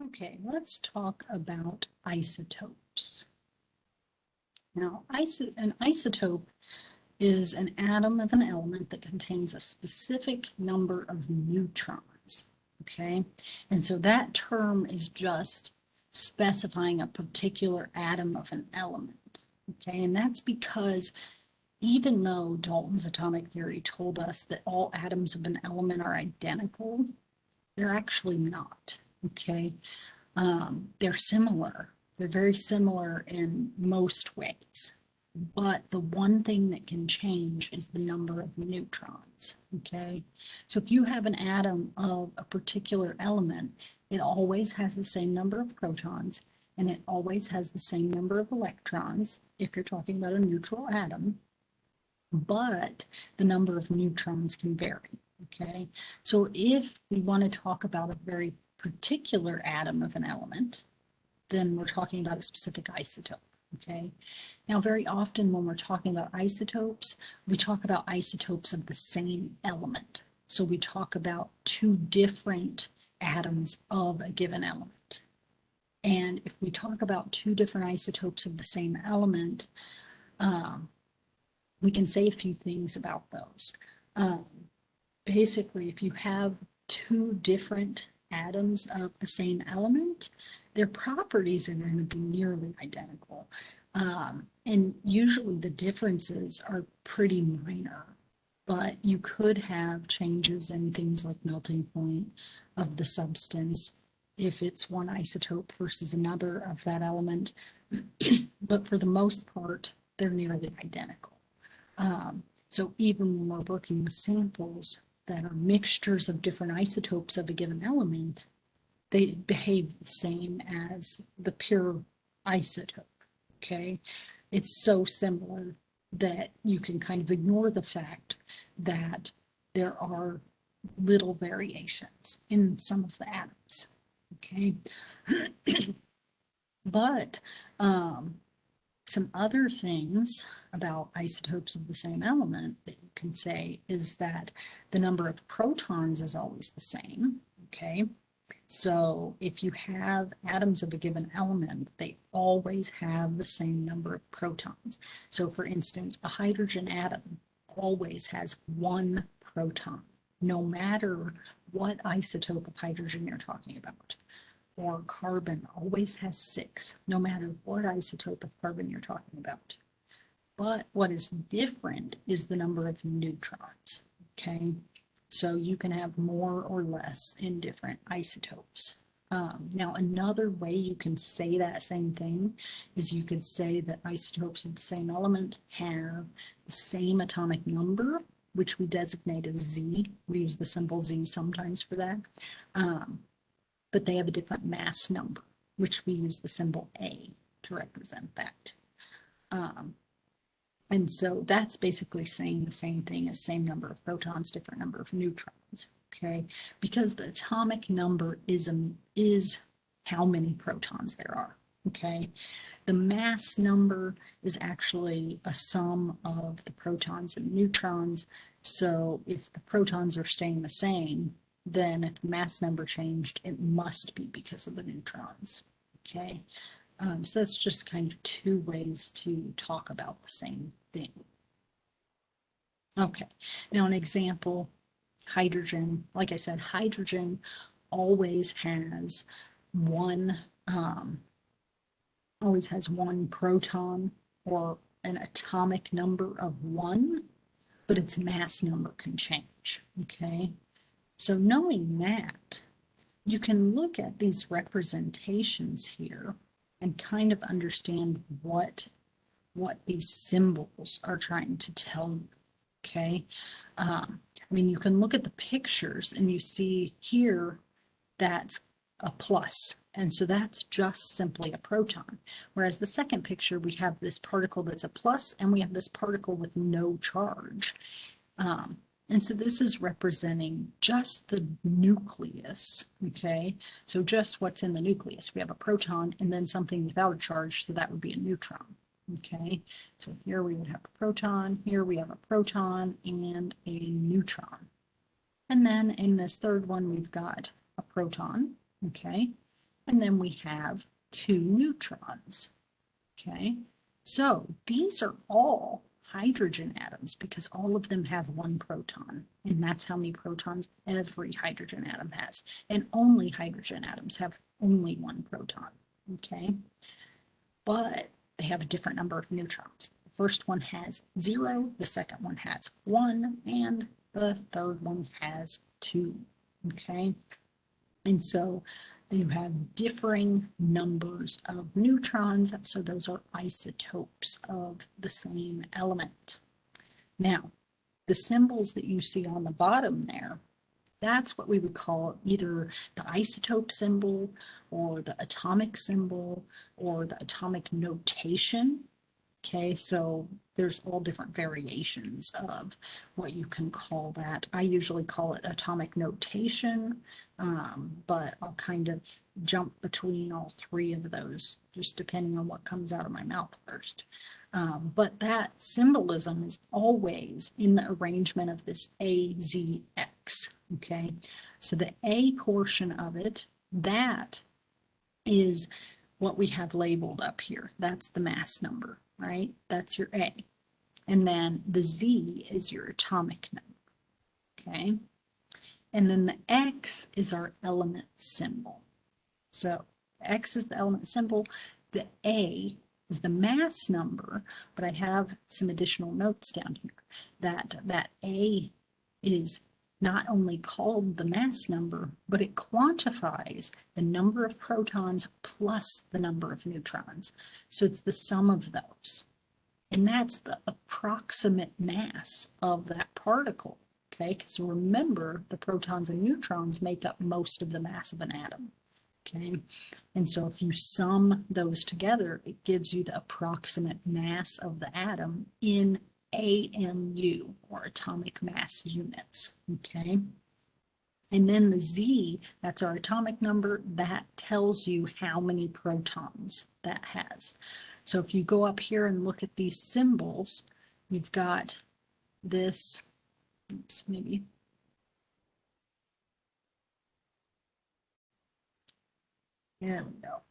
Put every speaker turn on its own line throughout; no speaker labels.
Okay, let's talk about isotopes. Now, an isotope is an atom of an element that contains a specific number of neutrons. Okay, and so that term is just specifying a particular atom of an element. Okay, and that's because even though Dalton's atomic theory told us that all atoms of an element are identical, they're actually not. Okay, they're similar. They're very similar in most ways. But the one thing that can change is the number of neutrons. Okay. So if you have an atom of a particular element, it always has the same number of protons and it always has the same number of electrons if you're talking about a neutral atom, but the number of neutrons can vary. Okay. So if we want to talk about a very particular atom of an element, then we're talking about a specific isotope. Okay. Now, very often when we're talking about isotopes, we talk about isotopes of the same element. So we talk about two different atoms of a given element. And if we talk about two different isotopes of the same element, um, we can say a few things about those. Um, Basically, if you have two different atoms of the same element, their properties are going to be nearly identical. And usually the differences are pretty minor, but you could have changes in things like melting point of the substance if it's one isotope versus another of that element. But for the most part, they're nearly identical. So even when we're working with samples that are mixtures of different isotopes of a given element, they behave the same as the pure isotope. Okay. It's so similar that you can kind of ignore the fact that there are little variations in some of the atoms. Okay. But some other things about isotopes of the same element that you can say is that the number of protons is always the same. Okay. So if you have atoms of a given element, they always have the same number of protons. So for instance, a hydrogen atom always has one proton, no matter what isotope of hydrogen you're talking about. Or carbon always has six, no matter what isotope of carbon you're talking about. But what is different is the number of neutrons. Okay, so you can have more or less in different isotopes. Now, another way you can say that same thing is you could say that isotopes of the same element have the same atomic number, which we designate as Z. We use the symbol Z sometimes for that. But they have a different mass number, which we use the symbol A to represent that. And so that's basically saying the same thing as same number of protons, different number of neutrons, okay? Because the atomic number is how many protons there are, okay? The mass number is actually a sum of the protons and neutrons. So if the protons are staying the same, then if the mass number changed, it must be because of the neutrons, okay? So that's just kind of two ways to talk about the same thing. Okay, now an example, hydrogen. Like I said, hydrogen always has one proton or an atomic number of one, but its mass number can change. Okay, so knowing that, you can look at these representations here and kind of understand what these symbols are trying to tell you. Okay. I mean, you can look at the pictures and you see here that's a plus. And so that's just simply a proton. Whereas the second picture, we have this particle that's a plus and we have this particle with no charge. And so this is representing just the nucleus, okay? So just what's in the nucleus. We have a proton and then something without a charge, so that would be a neutron, okay? So here we would have a proton, here we have a proton and a neutron. And then in this third one, we've got a proton, okay? and then we have 2 neutrons. Okay, so these are all hydrogen atoms because all of them have 1 proton, and that's how many protons every hydrogen atom has. And only hydrogen atoms have only 1 proton. Okay, but they have a different number of neutrons. The first one has 0, the second one has 1, and the third one has 2. Okay, and so you have differing numbers of neutrons, so those are isotopes of the same element. Now, the symbols that you see on the bottom there, that's what we would call either the isotope symbol or the atomic symbol or the atomic notation. Okay, so there's all different variations of what you can call that. I usually call it atomic notation, but I'll kind of jump between all 3 of those, just depending on what comes out of my mouth first. But that symbolism is always in the arrangement of this AZX, okay? So the A portion of it, that is what we have labeled up here. That's the mass number, right? That's your A. And then the Z is your atomic number, okay? And then the X is our element symbol. So X is the element symbol. The A is the mass number, but I have some additional notes down here that A is not only called the mass number, but it quantifies the number of protons plus the number of neutrons. So it's the sum of those. And that's the approximate mass of that particle, okay? Because remember, the protons and neutrons make up most of the mass of an atom, okay? And so if you sum those together, it gives you the approximate mass of the atom in AMU, or atomic mass units, okay? And then the Z, that's our atomic number, that tells you how many protons that has. So if you go up here and look at these symbols, you've got this, oops, maybe. There we go.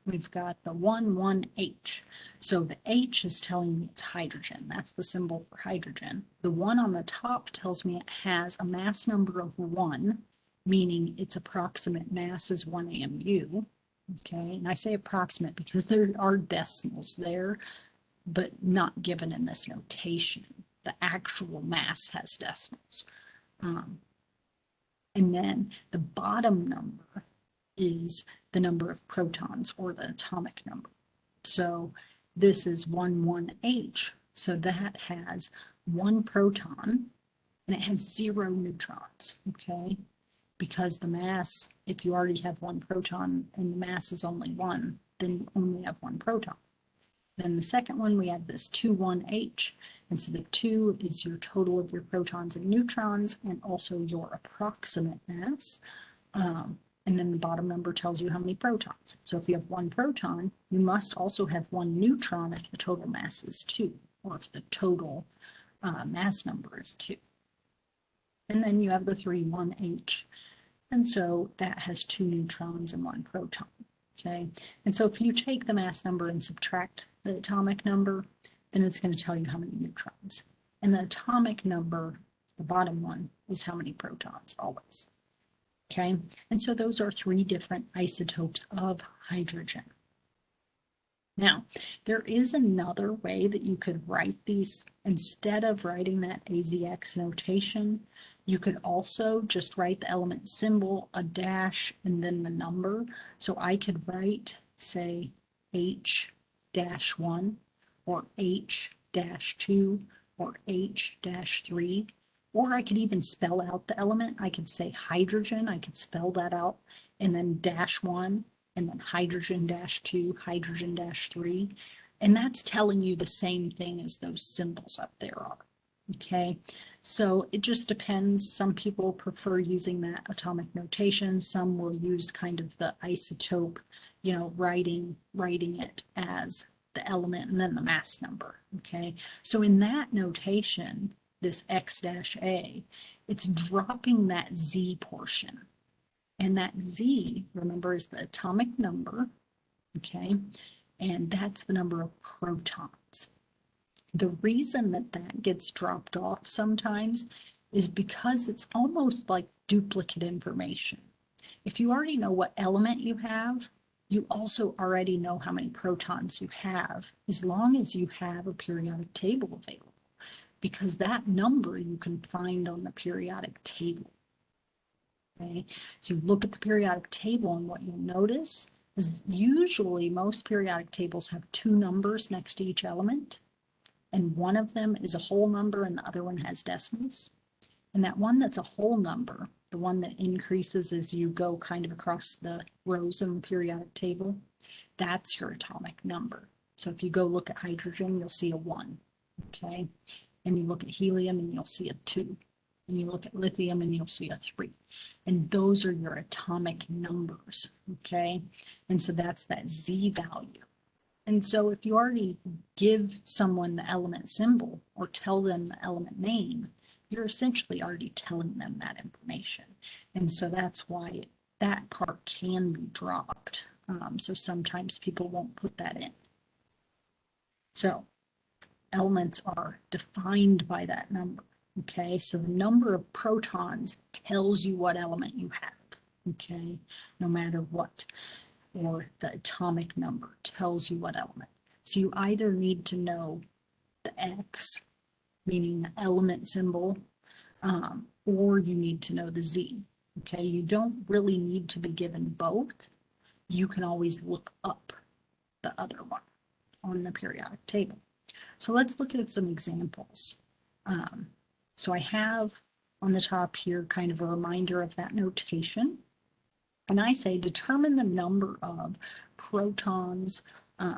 We've got the 1,1H. So the H is telling me it's hydrogen. That's the symbol for hydrogen. The 1 on the top tells me it has a mass number of 1, meaning its approximate mass is 1 AMU. Okay, and I say approximate because there are decimals there, but not given in this notation. The actual mass has decimals. And then the bottom number is the number of protons, or the atomic number. So this is 11H, so that has 1 proton and it has 0 neutrons, okay? Because the mass, if you already have 1 proton and the mass is only 1, then you only have 1 proton. Then the second one, we have this 21H, and so the 2 is your total of your protons and neutrons and also your approximate mass. And then the bottom number tells you how many protons. So if you have 1 proton, you must also have 1 neutron if the total mass is 2, or if the total mass number is 2. And then you have the 31H, and so that has 2 neutrons and 1 proton. Okay, and so if you take the mass number and subtract the atomic number, then it's going to tell you how many neutrons. And the atomic number, the bottom one, is how many protons always. Okay, and so those are 3 different isotopes of hydrogen. Now, there is another way that you could write these. Instead of writing that AZX notation, you could also just write the element symbol, a dash, and then the number. So I could write, say, H-1 or H-2 or H-3. Or I could even spell out the element. I could say hydrogen, I could spell that out, and then -1, and then hydrogen-2, hydrogen-3. And that's telling you the same thing as those symbols up there are. Okay, so it just depends. Some people prefer using that atomic notation. Some will use kind of the isotope, you know, writing it as the element and then the mass number. Okay, so in that notation, this X-A, it's dropping that Z portion. And that Z, remember, is the atomic number, okay? And that's the number of protons. The reason that that gets dropped off sometimes is because it's almost like duplicate information. If you already know what element you have, you also already know how many protons you have, as long as you have a periodic table available, because that number you can find on the periodic table. Okay, so you look at the periodic table, and what you'll notice is usually most periodic tables have two numbers next to each element, and one of them is a whole number and the other one has decimals. And that one that's a whole number, the one that increases as you go kind of across the rows in the periodic table, that's your atomic number. So if you go look at hydrogen, you'll see a 1, okay? And you look at helium and you'll see a 2. And you look at lithium and you'll see a 3. And those are your atomic numbers, okay? And so that's that Z value. And so if you already give someone the element symbol or tell them the element name, you're essentially already telling them that information. And so that's why that part can be dropped. So sometimes people won't put that in. So elements are defined by that number. Okay, so the number of protons tells you what element you have. Okay, no matter what. Or the atomic number tells you what element. So you either need to know the X, meaning the element symbol, or you need to know the Z. Okay, you don't really need to be given both. You can always look up the other one on the periodic table. So let's look at some examples. So I have on the top here kind of a reminder of that notation. And I say determine the number of protons, there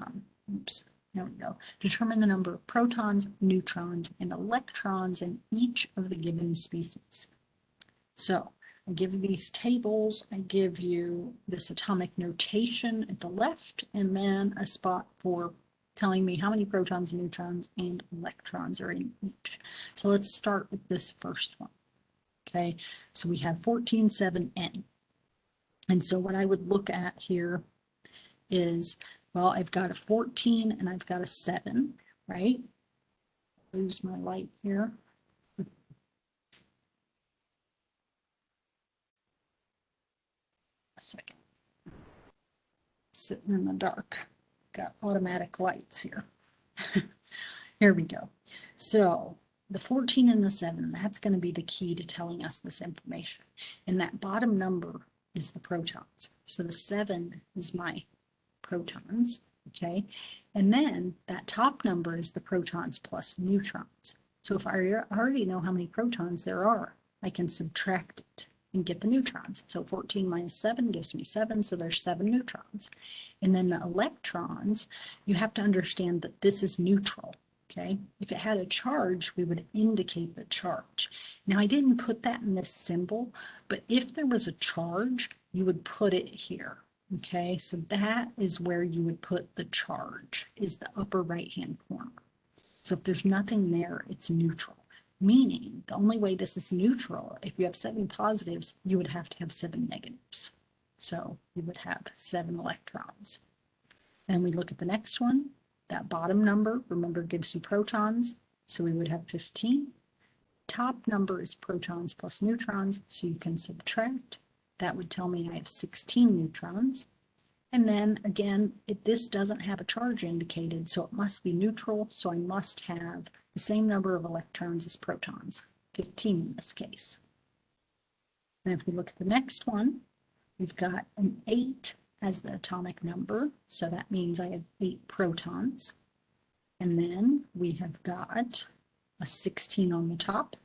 we go. Determine the number of protons, neutrons, and electrons in each of the given species. So I give you these tables, I give you this atomic notation at the left, and then a spot for telling me how many protons, neutrons, and electrons are in each. So let's start with this first one. Okay, so we have 14,7N. And so what I would look at here is, well, I've got a 14 and I've got a 7, right? Lose my light here. A second. Sitting in the dark. Got automatic lights here. Here we go. So the 14 and the 7, that's going to be the key to telling us this information. And that bottom number is the protons. So the 7 is my protons, okay? And then that top number is the protons plus neutrons. So if I already know how many protons there are, I can subtract it and get the neutrons. So 14 minus 7 gives me 7, so there's 7 neutrons. And then the electrons, you have to understand that this is neutral, okay? If it had a charge, we would indicate the charge. Now, I didn't put that in this symbol, but if there was a charge, you would put it here, okay? So that is where you would put the charge, is the upper right-hand corner. So if there's nothing there, it's neutral. Meaning, the only way this is neutral, if you have 7 positives, you would have to have 7 negatives. So you would have 7 electrons. Then we look at the next one. That bottom number, remember, gives you protons. So we would have 15. Top number is protons plus neutrons, so you can subtract. That would tell me I have 16 neutrons. And then again, this doesn't have a charge indicated, so it must be neutral. So I must have the same number of electrons as protons, 15 in this case. And if we look at the next one, we've got an 8 as the atomic number. So that means I have 8 protons. And then we have got a 16 on the top.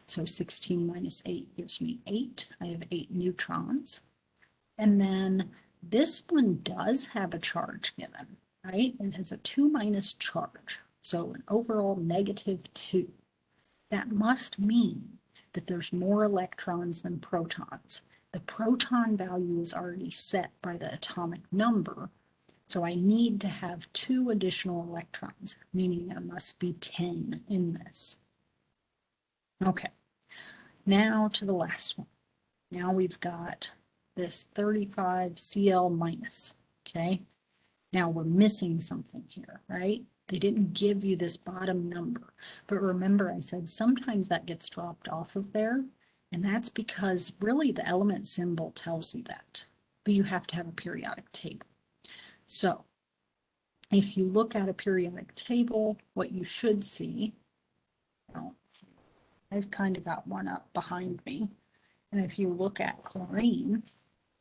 So 16 minus 8 gives me 8. I have 8 neutrons. And then this one does have a charge given, right? It has a 2 minus charge, so an overall -2. That must mean that there's more electrons than protons. The proton value is already set by the atomic number, so I need to have 2 additional electrons, meaning there must be 10 in this. Okay, now to the last one. Now we've got this 35 Cl minus, okay? Now we're missing something here, right? They didn't give you this bottom number, but remember I said sometimes that gets dropped off of there, and that's because really the element symbol tells you that, but you have to have a periodic table. So if you look at a periodic table, what you should see, well, I've kind of got one up behind me, and if you look at chlorine,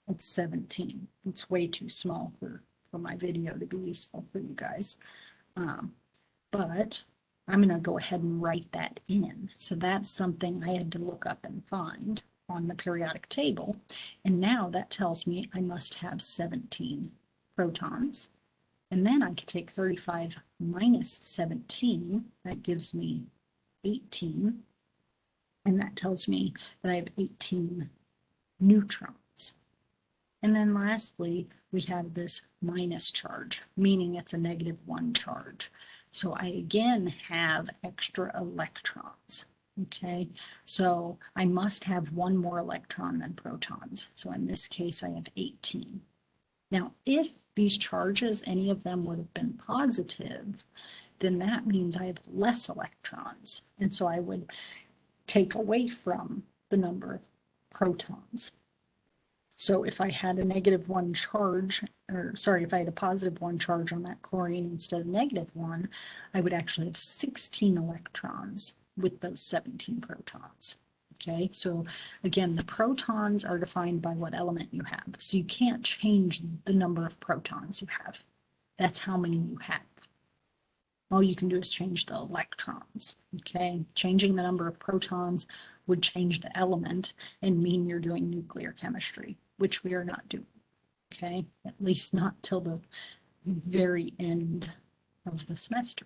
it's 17. It's way too small for my video to be useful for you guys. But I'm going to go ahead and write that in. So that's something I had to look up and find on the periodic table. And now that tells me I must have 17 protons. And then I could take 35 minus 17. That gives me 18. And that tells me that I have 18 neutrons. And then lastly, we have this minus charge, meaning it's a -1 charge. So I again have extra electrons, okay? So I must have one more electron than protons. So in this case, I have 18. Now, if these charges, any of them would have been positive, then that means I have less electrons. And so I would take away from the number of protons. So if I had a -1 charge, or sorry, if I had a +1 charge on that chlorine instead of -1, I would actually have 16 electrons with those 17 protons. Okay, so again, the protons are defined by what element you have. So you can't change the number of protons you have. That's how many you have. All you can do is change the electrons, okay? Changing the number of protons would change the element and mean you're doing nuclear chemistry, which we are not doing, okay? At least not till the very end of the semester.